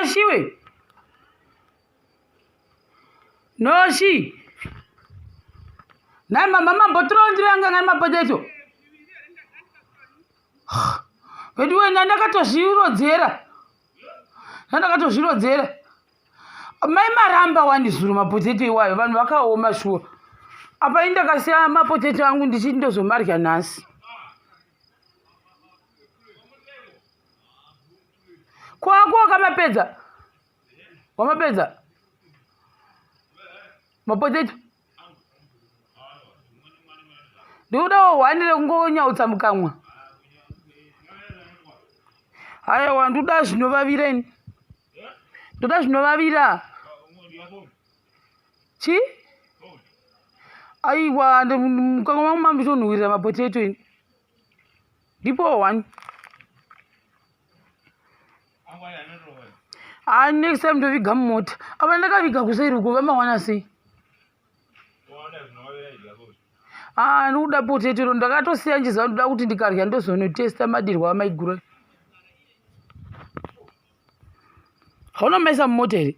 Noshi Noshi. Na mama botrondranga ngani mapotato. Wewe ndakatozvirodzera. Ndakatozvirodzera. Mai maramba wandizuru mapotato iwayo vanhu vakaoma shuwa. Apa indakasiya mapotato angu ndichiti ndozomarya nhasi. Kwako kamapedza. Wamapedza. Mapotato. Ndodawo wanire kungonyautsa mukamwa. Haya wanduda zvinovavireni. Ndoda zvinovavira. Chi? Aiwa mukamwa wangu mambitonhuwirira mapotato ini. Ndipo one. Next time ndoviga mumota. Apa ndakaviga kuseri uko vamawana sei? Ndoda potato ndakatosiya njiza ndoda kuti ndikarya ndozonotesta madirwa amaigura. Hauna maisa mumota here?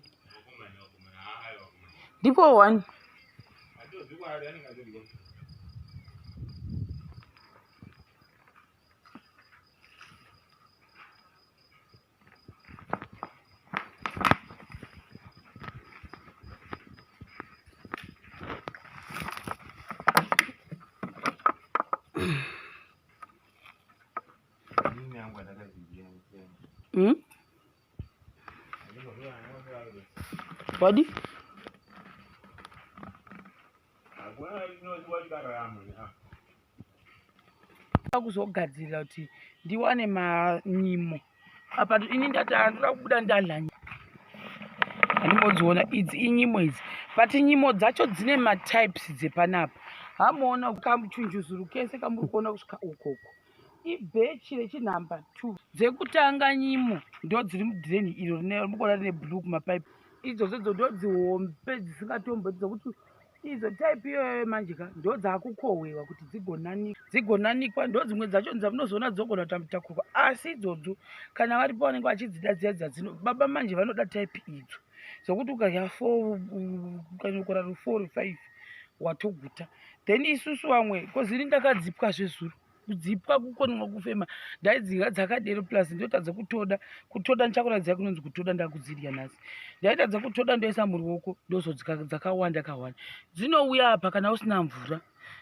Ndipo one. Wadi? Kuzogadzira kuti ndiwane manyimo. Apa ini ndatandura kubuda ndadla. Ndimodziona idzi inyimo idzi. But nyimo dzacho dzine matypes dzepanapa. Hamuona kamuchunjuzuru kese kamurikuona kusvika ukoko. Ibhechi rechinhamba 2 dzekutanga nyimo ndo dziri mudhireni iro rinokona rine blue kumapaipi. Idzodzo ndo dzihombe dzisingatombo dzokuti idzo type iyoyo manjika ndo dzakukohwewa kuti dzigonanikwa ndo dzimwe dzacho dzamunozoona dzogona kutakurwa. Asi idzodzo kana varipo vanenge vachidzida dziya dzadzino baba manje vanoda type idzo zokuti ukarya 4 ukanokora 4 or 5 watoguta. Then isusu vamwe kozini ndakadzipwa zvezuru kudzipwa kukonwa kufema ndaidziga dzakadero plus ndotadza kutoda ndichakuratidza kunonzi kutoda ndakudzirya nhasi. Ndaitadza kutoda ndoisa muruoko ndozodzakawanda kawanda. Dzinouya apa kana usina mvura.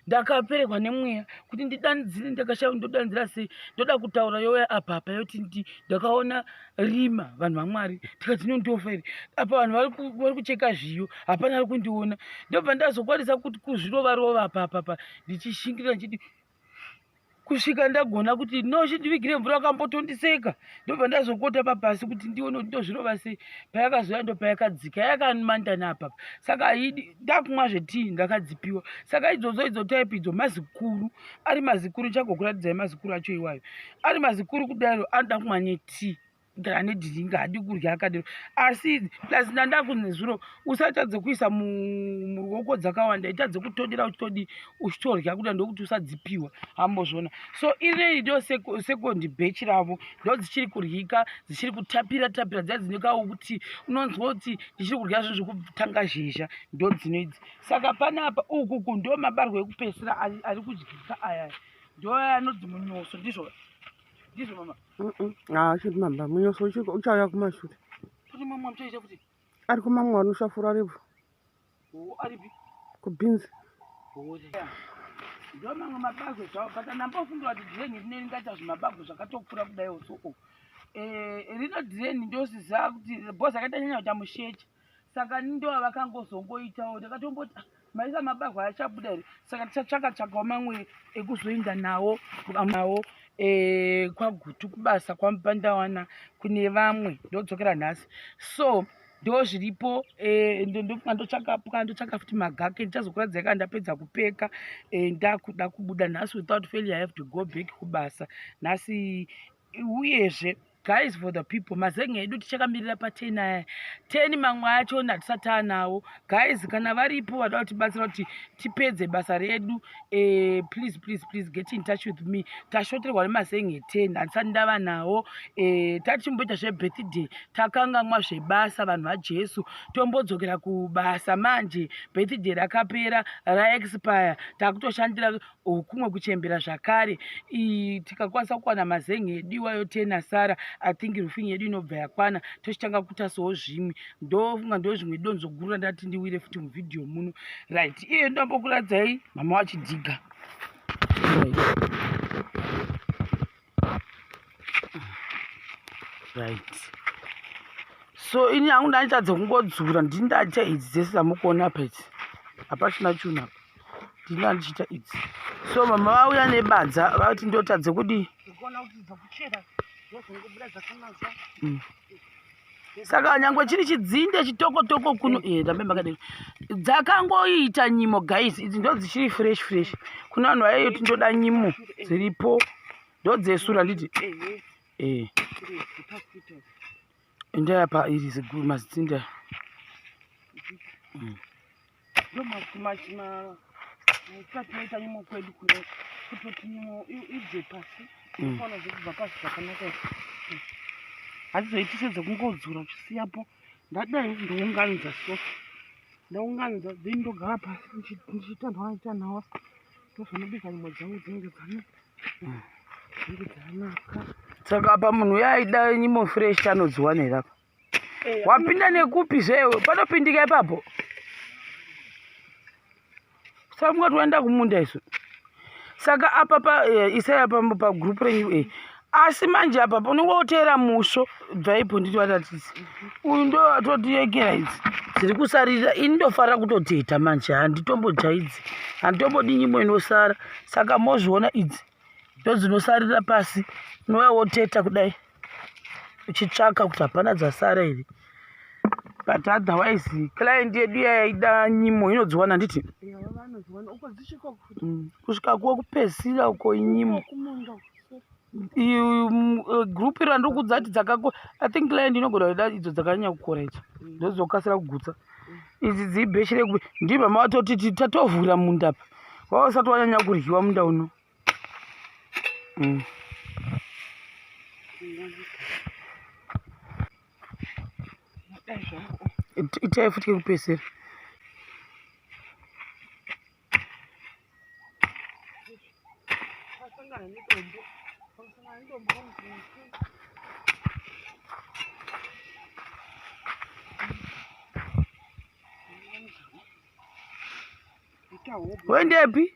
Ndakaperekwa nemweya kuti ndidanidzire ndakashaya ndodanzira sei ndoda kutaura yoya apa yoti ndakaona rima vanhu vaMwari tikati nondofa iri apa vanhu vari kucheka zviyo hapana ari kundiona ndobva ndazokwanisa kuti kuzvirova apa ndichishingirira ndichiti kusvika ndagona kuti ndivigire mvura wakambotondiseka ndobva ndazokota papasi kuti ndione kuti ndozvirova sei. Payakazoya ndo payakadzika yakanimandana apa. Saka ndakumwa zvetii ndakadzipiwa. Saka idzodzo type idzo mazikuru ari mazikuru chagokuratidzai mazikuru acho iwayo ari mazikuru kudaro anoda kumwa netii kana nedhiringi hadi kurya akadero. Asi plus ndandakune zviro usatadze kuisa muruoko dzakawanda itadze kutondera uchitorya kuda ndokuti usadzipiwa hambozvona. So iri ndo second batch ravo ndo dzichiri kuryika dzichiri kutapira dziya dzinekawo kuti unonzwa kuti ndichiri kurya zvinhu zvekutanga zhezha ndo dzinoidzi. Saka panapa uku ndo mabarwe ekupesera ari kudyika aya ndo anodzi munyoso ndizvo mama. Shit mama, munyoso uchauya kumashure. Kuti mama mchaita kuti ari kumamwe anoshafura aripo. Aripi? Kubinzi. Ndo mamwe mabagwe zvawo but ndambofungura kuti dhireni rineri ringaita zvimabagwe zvakatokura kudaiwo soko. Rino dhireni ndosiziva kuti bhosi akaita nyanya kuita musheche. Saka ndo vakangozongoitawo ndakatomboti maisa mabagwe achabuda here. Saka tichatsvaka mamwe ekuzoenda nawo kwagutu kubasa kwamupandawana kune vamwe ndodzokera nhasi. So ndo zviripo ndotsvaka futi magaka ndichazokuratidza kana ndapedza kupeka ndakuda kubuda nhasi without failure I have to go back kubasa nhasi. Uyezve guys, for the people. Mazenge edu tichakamirira pa10 aya. 10 mamwe acho hatisati anawo. Guys, kana varipo vada kutibatsira kuti tipedze basa redu, please get in touch with me. Tashoterwa nemazenge 10 hatisati ndava nawo. Tachimboita zvebirthday, takanganwa zvebasa vanhu vaJesu, tombodzokera kubasa manje. Birthday rakapera, raexpire, takutoshandira kumwe kuchembera zvakare. Tikakwanisa kuwana mazenge edu iwayo 10 asara, I think roofing yedu inobva yakwana, tochitanga kuitasawo zvimwe. Ndofunga ndo zvimwe donzo guru randati ndiwire futi muvidhio muno. Right, iyo ndombokuradzai mama wachidhiga. Right. So ini hangu ndachitadza kungodzura, ndini ndaita idzi dzese dzamukuona apa idzi. Hapachina chunhu apa. Ndini ndichiita idzi. So mama vauya nebadza vati ndotadze kudi. Saka nyangwe chiri chidzinde chitoko kuno dambe makadai. Dzakangoita nyimo guys, idzi ndo dzichiri fresh. Kuna vanhu vayeyo tindoda nyimo dziripo. Ndo dzesura nditi. Ndaya pa iri ziguru mazitsinda. Ndo machima nyimo kwedu kuno. Kutoti nyimo idze pasi. Kufana zvekubva pasi zvakanaka. Hatizoitise dzekungodzura uchisiyapo. Ndadai ndounganidza so. Ndaunganidza then ndogara pasi ndichitanhawa. Ndozvinobika nyimo dzangu dzinenge dzanaka. Saka apa munhu yaida nyimo fresh anodziwana here apa. Wapinda nekupi zvewe? Panopindika ipapo. Saka mungati waenda kumunda isu. Saka apa isaya pa group renyu asi manje apa unongoteera musho bvaipo nditi watatisi. Uyu ndo atotiyekera idzi dziri kusarira. Ini ndofarira kutoteta manje, handitombodya idzi, handitombodi nyimo inosara. Saka mozviona idzi ndo dzinosarira pasi, unouya woteta kudai uchitsvaka kuti hapana dzasara here. But otherwise client yedu yaida nyimo inodziwana nditi. Kusvika kwekupedzisira uko nyimo. Group iro ndokudza kuti dzakako, I think client inogona kuda idzo dzakanyanya kukora idzo. Ndozokasira kugutsa. Idzi dzibheshere kupi. Ndi mama watoti tatovhura munda apa. Wasati wanyanya kuryiwa munda uno. Itai futi kupesera. Wendepi?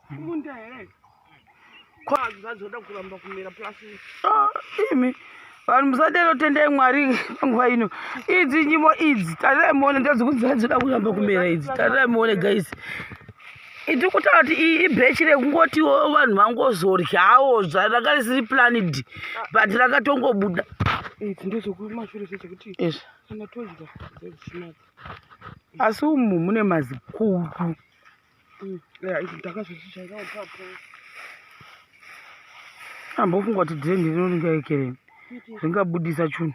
Munda here. Kwa zvazoda kuramba kumera plasi. Imi vanhu musadero tendai Mwari nguva ino. Idzi nyimo idzi tarirai muone ndodzoda kuramba kumera idzi. Tarirai muone guys. Ndiri kutaura kuti ibhechi rekungoti vanhu vangozoryawo zvararisiri planned, but rakatongobuda. Idzi ndedzokumashure sechekuti kana todya dzechinaka. Asi umu mune mazikuru. Idzi ndakazozvichairawo papo. Ambofunga kuti dhirendi rinoringaekereni ringabudisa chunhu.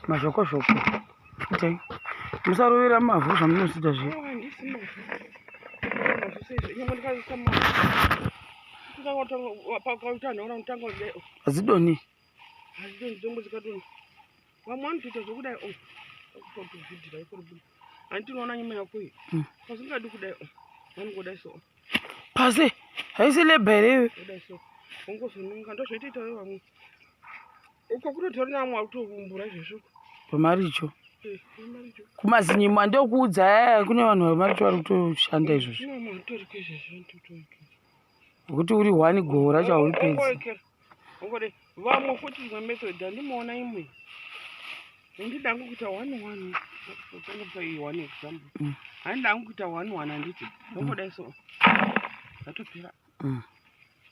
Mazvokozvoko itai musarovera mavhu zvamunosita zviya. Hadzidoni vamwe vanotoita zvokudai handinoona nyama yako iyi pasingadi kudai vanongodai so pasi haisi lebha here kudai so ungozonunga ndozvoitoitawo vamwe uko kunotori namwe akutovumbura izvozvo pamaricho kumazinyimo andokuudza kune vanhu vamaricho vari kutoshanda izvozvo kuti uri one goho racho hauripedzi vamwe futi imwe method handimoona imwe handidangu kuita 1-1 one example. Handidangu kuita 1-1 handiti ndongodai so zvatopera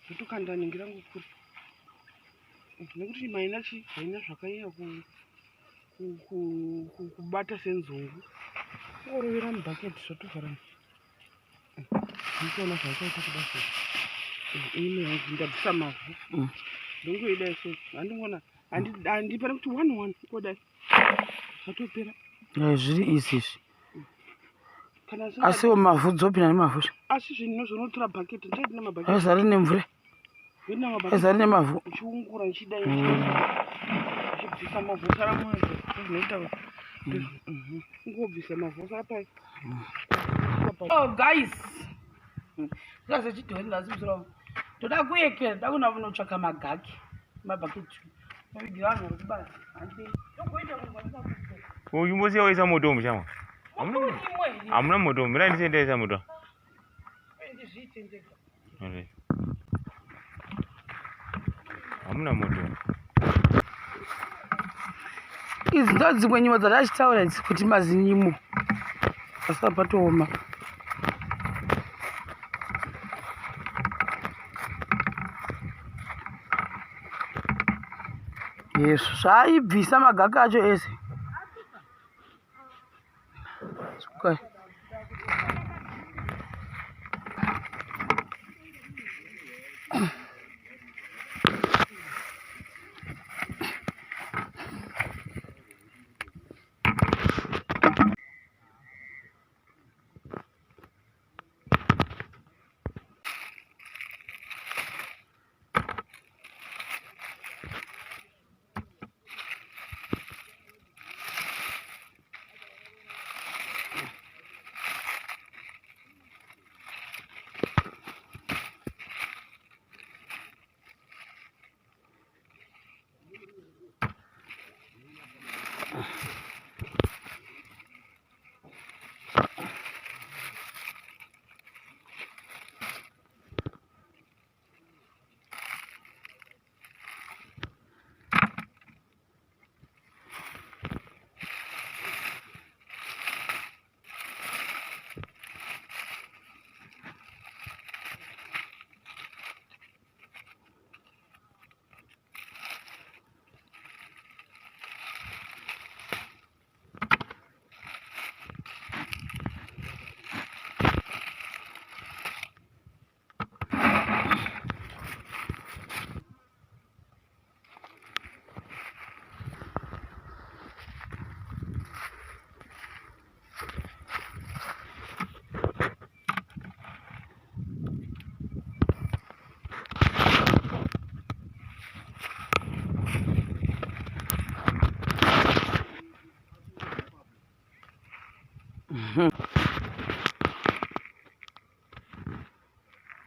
zvotokandaningira ngokuri nekuti maina zvakanyanya kubata senzungu orovera mubhaketi zvatovhara ndikuona zvakaita kuda sei ine hanzi ndabvisa mavhu ndongoida iso handingona handipana kuti 1 kodai zvatopera zviri izizvi asiwo mavhu dzopinda nemavhu asi zvinhu zvonotora bhaketi ndaidina mabhaketi azari nemvura azari nemavhu chiungura nchidai chibvisa mavhu sara mwoyo zvinoita ngobvisa mavhu sara pai guys ndazachidhori ndasimusoro toda kuyekera ndakuna kunotsvaka magaki mabhaketi novigira vanhu vari kubara handi togoita kunga uyu mbosi waisa moto muchama hamuna moto mira ndisendaisa moto hamuna moto idzi ndo dzimwe nyimo dzatachitaura idzi kuti mazinyimo asapatooma yesu zvaibvisa magaka acho ese sukai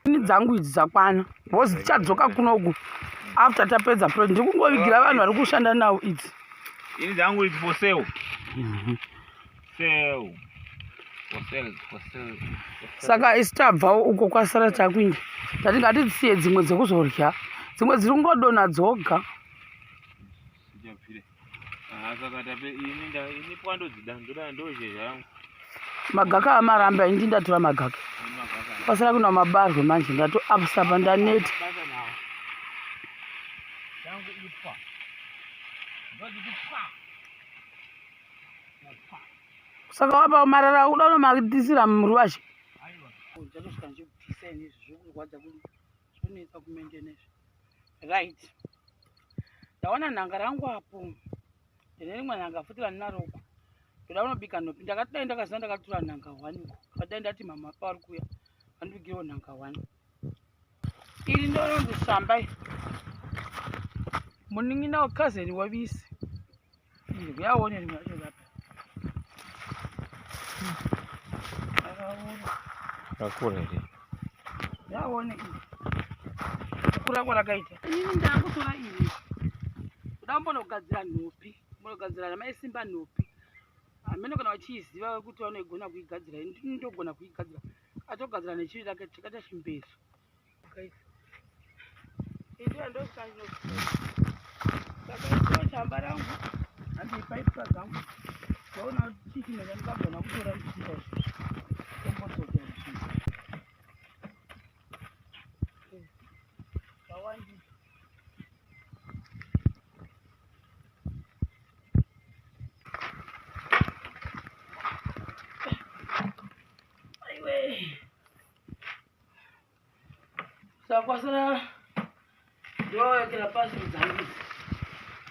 ini dzangu idzi dzakwana bhozi dzichadzoka kunoku after tapedza project ndikungovigira vanhu vari kushanda nawo idzi ini dzangu idzi for sale saka isi tabvawo uko kwasara takuinda tatingatidzisiye dzimwe dzekuzorya dzimwe dziri kungodonha dzoga magaka amaramba ini ndatora magaka pasara kuna mabarwe manje ndatoapsapa ndaneta saka wapa marara uda unomadisira muruvazhe ndatosvika ndichibvisa inizvi zvokurwadza kudi zvonetsa kumendenezvo right ndaona nhanga rangu apo ndine rimwe nhanga futi raninaroko ndoda unobika nhopi ndakati dai ndakaziva ndakatora nhanga 1 iko kadai ndati mama pauri kuya andibigirawo nhanga 1 iri ndononzi shambai munin'ina wekazeni wavisi ndikuyaone rimwe racho rapa rakura iri yaone kukura kwarakaita inini ndakutora iri kuda mbonogadzira nhopi mbonogadzira namaisimba nhopi hamene kana vachiiziva kuti vanoigona kuigadzira ini ndogona kuigadzira atogadzira nechiri rake chakaita chimbezo indiyo ndosikaino saka chamba rangu handipaipa dzangu ndaona kuti chichimeza ndikagona kutora ndichiita tombotokera zvawandisa saka kwasara ndoekera pasi dzangu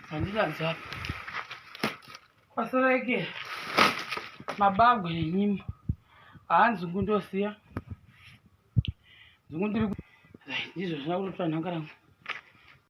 dzandinadzo apa kwasara eke mabagwe nenyimo haanzungu ndosiya zungu ndiri ndizvo zvina kutotora nhanga rangu